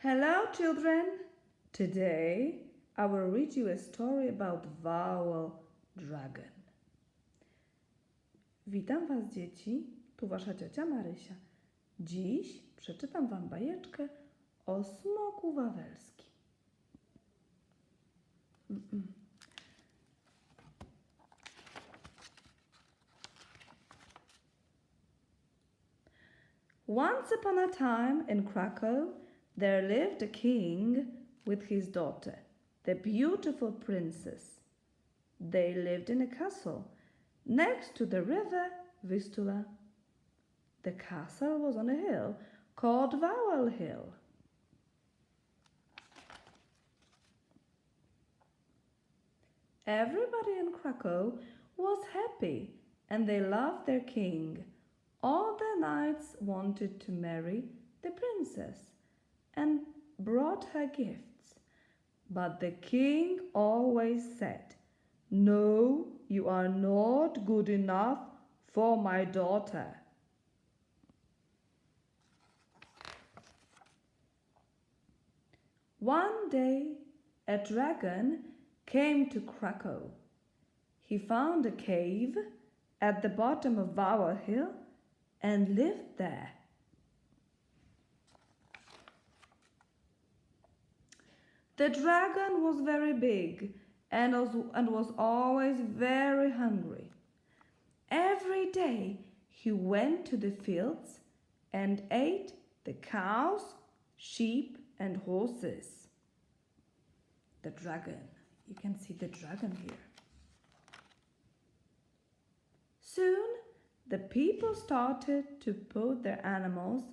Hello, children. Today I will read you a story about Wawel Dragon. Witam Was, dzieci. Tu Wasza ciocia Marysia. Dziś przeczytam Wam bajeczkę o smoku wawelskim. Once upon a time in Krakow, there lived a king with his daughter, the beautiful princess. They lived in a castle next to the river Vistula. The castle was on a hill called Wawel Hill. Everybody in Krakow was happy and they loved their king. All the knights wanted to marry the princess and brought her gifts. But the king always said, "No, you are not good enough for my daughter." One day, a dragon came to Krakow. He found a cave at the bottom of Wawel Hill and lived there. The dragon was very big and was always very hungry. Every day he went to the fields and ate the cows, sheep, and horses. The dragon, you can see the dragon here. Soon the people started to put their animals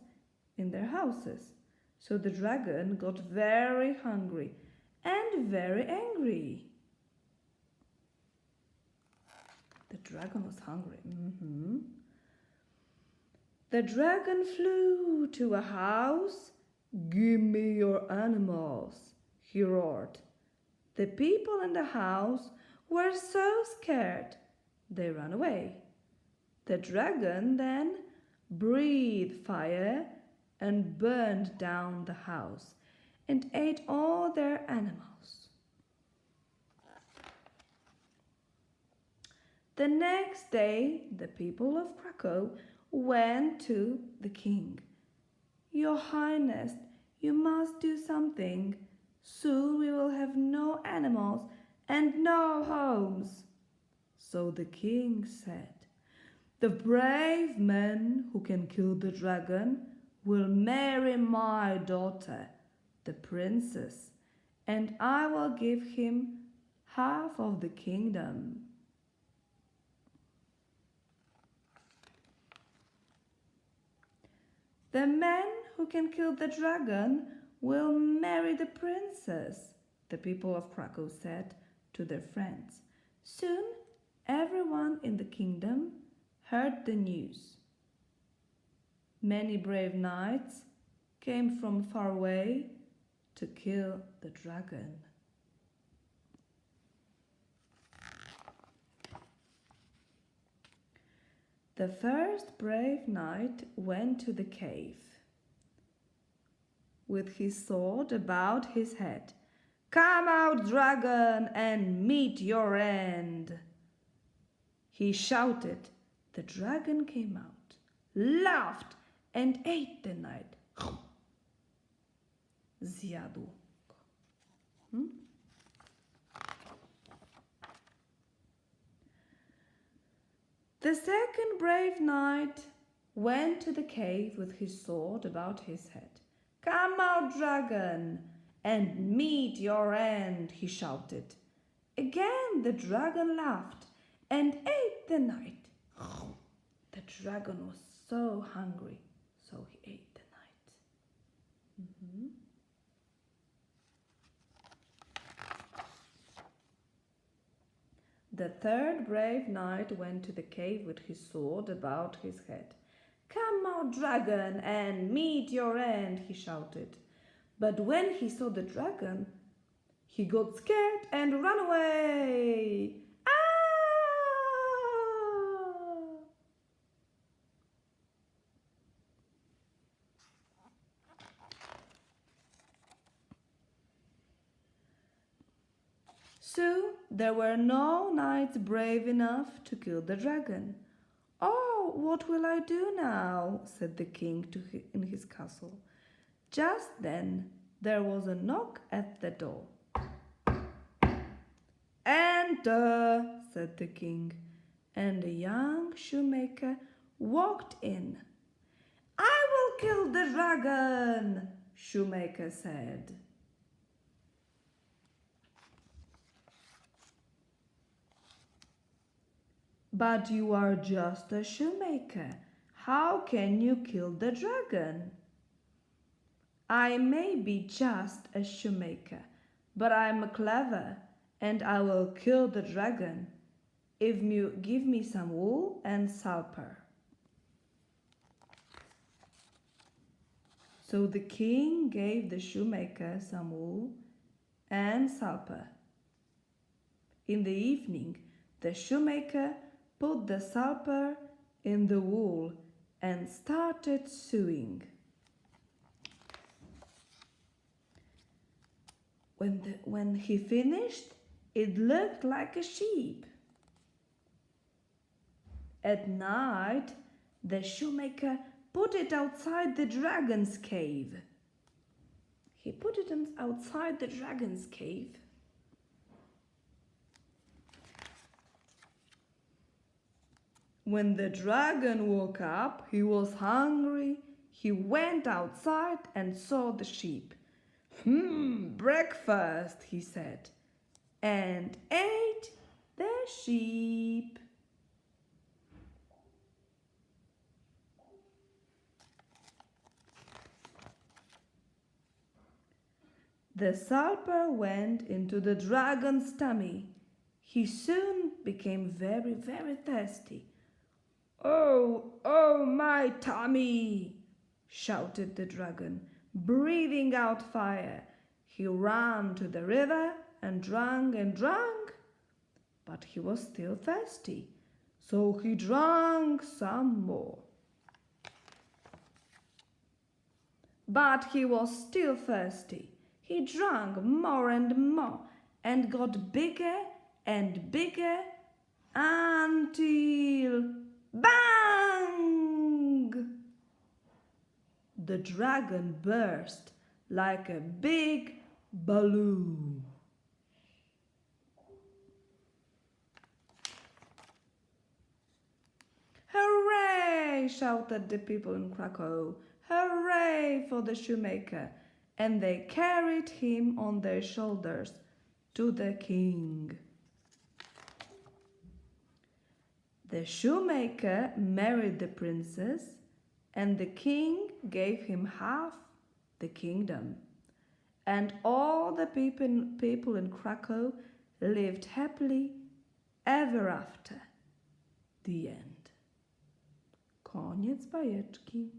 in their houses. So the dragon got very hungry and very angry. The dragon was hungry. The dragon flew to a house. "Give me your animals," he roared. The people in the house were so scared they ran away. The dragon then breathed fire and burned down the house and ate all their animals. The next day, the people of Krakow went to the king. "Your Highness, you must do something. Soon we will have no animals and no homes." So the king said, "The brave man who can kill the dragon will marry my daughter, the princess, and I will give him half of the kingdom." "The man who can kill the dragon will marry the princess," the people of Krakow said to their friends. Soon everyone in the kingdom heard the news. Many brave knights came from far away to kill the dragon. The first brave knight went to the cave with his sword about his head. "Come out, dragon, and meet your end," he shouted. The dragon came out, laughed, and ate the knight. Zjadł go. The second brave knight went to the cave with his sword about his head. "Come out, dragon, and meet your end," he shouted. Again the dragon laughed and ate the knight. The dragon was so hungry, so he ate the knight. The third brave knight went to the cave with his sword about his head. "Come out, dragon, and meet your end," he shouted. But when he saw the dragon, he got scared and ran away. So there were no knights brave enough to kill the dragon. "Oh, what will I do now?" said the king in his castle. Just then there was a knock at the door. "Enter," said the king, and a young shoemaker walked in. "I will kill the dragon," shoemaker said. "But you are just a shoemaker. How can you kill the dragon?" "I may be just a shoemaker, but I'm clever, and I will kill the dragon if you give me some wool and sulphur." So the king gave the shoemaker some wool and sulphur. In the evening, the shoemaker put the sulphur in the wool and started sewing. When he finished, it looked like a sheep. At night, the shoemaker put it outside the dragon's cave. He put it outside the dragon's cave. When the dragon woke up, he was hungry. He went outside and saw the sheep. Breakfast," he said, and ate the sheep. The sulphur went into the dragon's tummy. He soon became very, very thirsty. Oh, my tummy!" shouted the dragon, breathing out fire. He ran to the river and drank, but he was still thirsty, so he drank some more. But he was still thirsty. He drank more and more and got bigger and bigger until bang! The dragon burst like a big balloon. "Hooray!" shouted the people in Krakow. "Hooray for the shoemaker!" And they carried him on their shoulders to the king. The shoemaker married the princess, and the king gave him half the kingdom. And all the people in Krakow lived happily ever after. The end. Koniec bajeczki.